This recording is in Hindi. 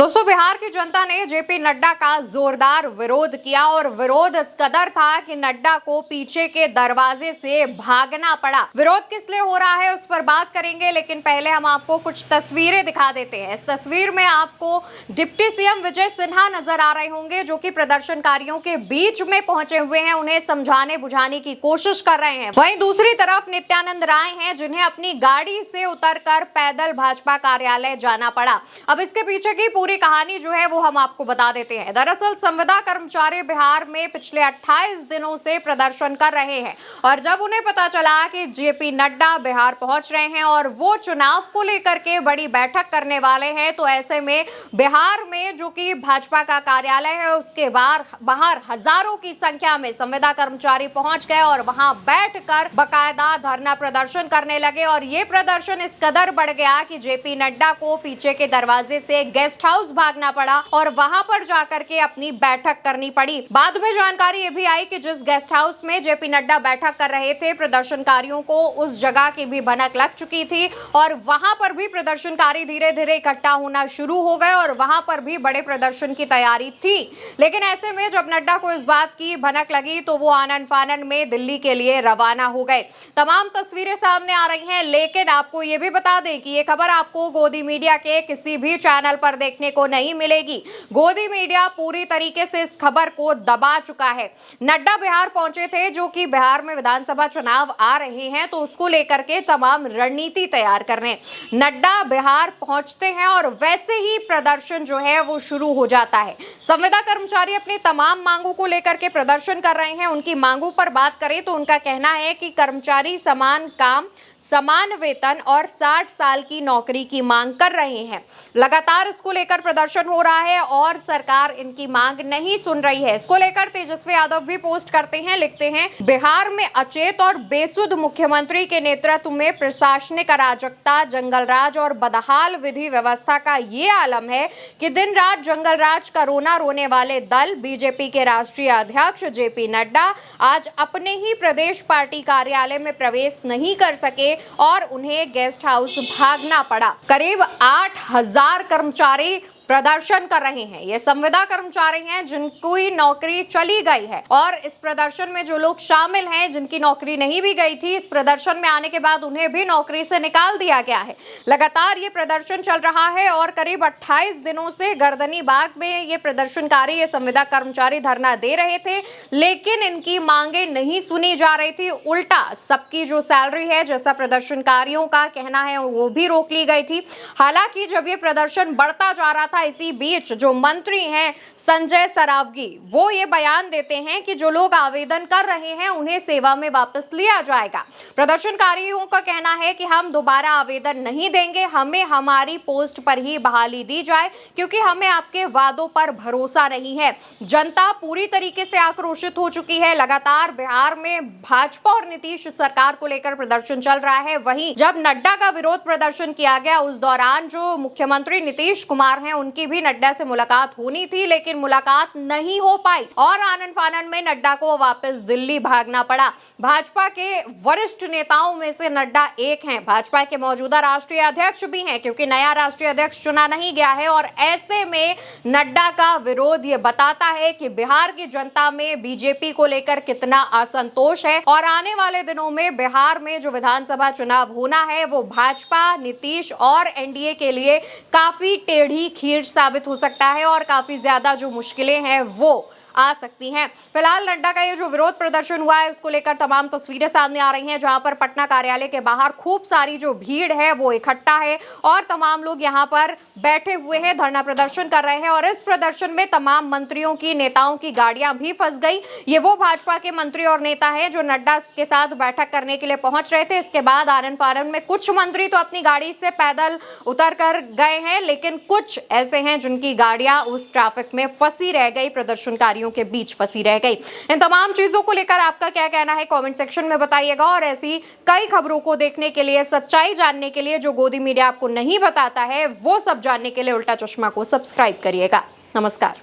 दोस्तों, बिहार की जनता ने जेपी नड्डा का जोरदार विरोध किया और विरोध इस कदर था कि नड्डा को पीछे के दरवाजे से भागना पड़ा। विरोध किस लिए हो रहा है उस पर बात करेंगे, लेकिन पहले हम आपको कुछ तस्वीरें दिखा देते हैं। इस तस्वीर में आपको डिप्टी सीएम विजय सिन्हा नजर आ रहे होंगे, जो कि प्रदर्शनकारियों के बीच में पहुंचे हुए हैं, उन्हें समझाने बुझाने की कोशिश कर रहे हैं। वहीं दूसरी तरफ नित्यानंद राय हैं, जिन्हें अपनी गाड़ी से उतरकर पैदल भाजपा कार्यालय जाना पड़ा। अब इसके पीछे की पूरी कहानी जो है वो हम आपको बता देते हैं। दरअसल संविदा कर्मचारी बिहार में पिछले 28 दिनों से प्रदर्शन कर रहे हैं और जब उन्हें पता चला कि जेपी नड्डा बिहार पहुंच रहे हैं और वो चुनाव को लेकर के बड़ी बैठक करने वाले हैं, तो ऐसे में बिहार में जो कि भाजपा का कार्यालय है उसके बाहर हजारों की संख्या में संविदा कर्मचारी पहुंच गए और वहां बैठकर बकायदा धरना प्रदर्शन करने लगे। और ये प्रदर्शन इस कदर बढ़ गया कि जेपी नड्डा को पीछे के दरवाजे से गेस्ट हाउस भागना पड़ा और वहां पर जाकर के अपनी बैठक करनी पड़ी। बाद में जानकारी ये भी आई कि जिस गेस्ट हाउस में जेपी नड्डा बैठक कर रहे थे, प्रदर्शनकारियों को उस जगह की भी भनक लग चुकी थी और वहां पर भी प्रदर्शनकारी धीरे धीरे इकट्ठा होना शुरू हो गए और वहां पर भी बड़े प्रदर्शन की तैयारी थी। लेकिन ऐसे में जब नड्डा को इस बात की भनक लगी तो वो आनन फानन में दिल्ली के लिए रवाना हो गए। तमाम तस्वीरें सामने आ रही हैं, लेकिन आपको ये भी बता दें कि ये खबर आपको गोदी मीडिया के किसी भी चैनल पर देखने को नहीं मिलेगी। गोदी मीडिया पूरी तरीके से इस खबर को दबा चुका है। नड्डा बिहार पहुंचे थे, जो कि बिहार में विधानसभा चुनाव आ रहे हैं, तो उसको लेकर के तमाम रणनीति तैयार कर रहे हैं। नड्डा बिहार पहुंचते हैं और वैसे ही प्रदर्शन जो है वो शुरू हो जाता है। संविदा कर्मचारी अपनी तमाम मांगों को लेकर के प्रदर्शन कर रहे हैं। उनकी मांगों पर बात करें तो उनका कहना है कि कर्मचारी समान काम, समान वेतन और 60 साल की नौकरी की मांग कर रहे हैं। लगातार इसको लेकर प्रदर्शन हो रहा है और सरकार इनकी मांग नहीं सुन रही है। इसको लेकर तेजस्वी यादव भी पोस्ट करते हैं, लिखते हैं, बिहार में अचेत और बेसुध मुख्यमंत्री के नेतृत्व में प्रशासनिक अराजकता, जंगलराज और बदहाल विधि व्यवस्था का ये आलम है कि दिन रात जंगलराज का रोना रोने वाले दल बीजेपी के राष्ट्रीय अध्यक्ष जेपी नड्डा आज अपने ही प्रदेश पार्टी कार्यालय में प्रवेश नहीं कर सके और उन्हें गेस्ट हाउस भागना पड़ा। करीब 8,000 कर्मचारी प्रदर्शन कर रहे हैं। ये संविदा कर्मचारी हैं जिनकी नौकरी चली गई है और इस प्रदर्शन में जो लोग शामिल हैं जिनकी नौकरी नहीं भी गई थी, इस प्रदर्शन में आने के बाद उन्हें भी नौकरी से निकाल दिया गया है। लगातार ये प्रदर्शन चल रहा है और करीब 28 दिनों से गर्दनी बाग में ये प्रदर्शनकारी, ये संविदा कर्मचारी धरना दे रहे थे, लेकिन इनकी मांगे नहीं सुनी जा रही थी। उल्टा सबकी जो सैलरी है, जैसा प्रदर्शनकारियों का कहना है, वो भी रोक ली गई थी। हालांकि जब ये प्रदर्शन बढ़ता जा रहा था, इसी बीच जो मंत्री हैं संजय सरावगी, वो ये बयान देते हैं कि जो लोग आवेदन कर रहे हैं उन्हें सेवा में वापस लिया जाएगा। प्रदर्शनकारियों का कहना है कि हम दोबारा आवेदन नहीं देंगे, हमें हमारी पोस्ट पर ही बहाली दी जाए, क्योंकि हमें आपके वादों पर भरोसा नहीं है। जनता पूरी तरीके से आक्रोशित हो चुकी है। लगातार बिहार में भाजपा और नीतीश सरकार को लेकर प्रदर्शन चल रहा है। वहीं जब नड्डा का विरोध प्रदर्शन किया गया, उस दौरान जो मुख्यमंत्री नीतीश कुमार हैं उनकी भी नड्डा से मुलाकात होनी थी, लेकिन मुलाकात नहीं हो पाई और आनन फानन में नड्डा को वापस दिल्ली भागना पड़ा। भाजपा के वरिष्ठ नेताओं में से नड्डा एक हैं। भाजपा के मौजूदा राष्ट्रीय अध्यक्ष भी हैं, क्योंकि नया राष्ट्रीय अध्यक्ष चुना नहीं गया है और ऐसे में नड्डा का विरोध ये बताता है कि बिहार की जनता में बीजेपी को लेकर कितना असंतोष है और आने वाले दिनों में बिहार में जो विधानसभा चुनाव होना है वो भाजपा, नीतीश और एनडीए के लिए काफी टेढ़ी खीर साबित हो सकता है और काफी ज्यादा जो मुश्किलें हैं वो आ सकती हैं। फिलहाल नड्डा का ये जो विरोध प्रदर्शन हुआ है उसको लेकर तमाम तस्वीरें सामने आ रही हैं, जहां पर पटना कार्यालय के बाहर खूब सारी जो भीड़ है वो इकट्ठा है और तमाम लोग यहां पर बैठे हुए हैं, धरना प्रदर्शन कर रहे हैं। और इस प्रदर्शन में तमाम मंत्रियों की, नेताओं की गाड़ियां भी फंस गई। ये वो भाजपा के मंत्री और नेता है जो नड्डा के साथ बैठक करने के लिए पहुंच रहे थे। इसके बाद आनन फानन में कुछ मंत्री तो अपनी गाड़ी से पैदल उतर कर गए हैं, लेकिन कुछ ऐसे हैं जिनकी गाड़ियां उस ट्रैफिक में फंसी रह गई, प्रदर्शनकारी के बीच फंसी रह गई। इन तमाम चीजों को लेकर आपका क्या कहना है कमेंट सेक्शन में बताइएगा और ऐसी कई खबरों को देखने के लिए, सच्चाई जानने के लिए, जो गोदी मीडिया आपको नहीं बताता है, वो सब जानने के लिए उल्टा चश्मा को सब्सक्राइब करिएगा। नमस्कार।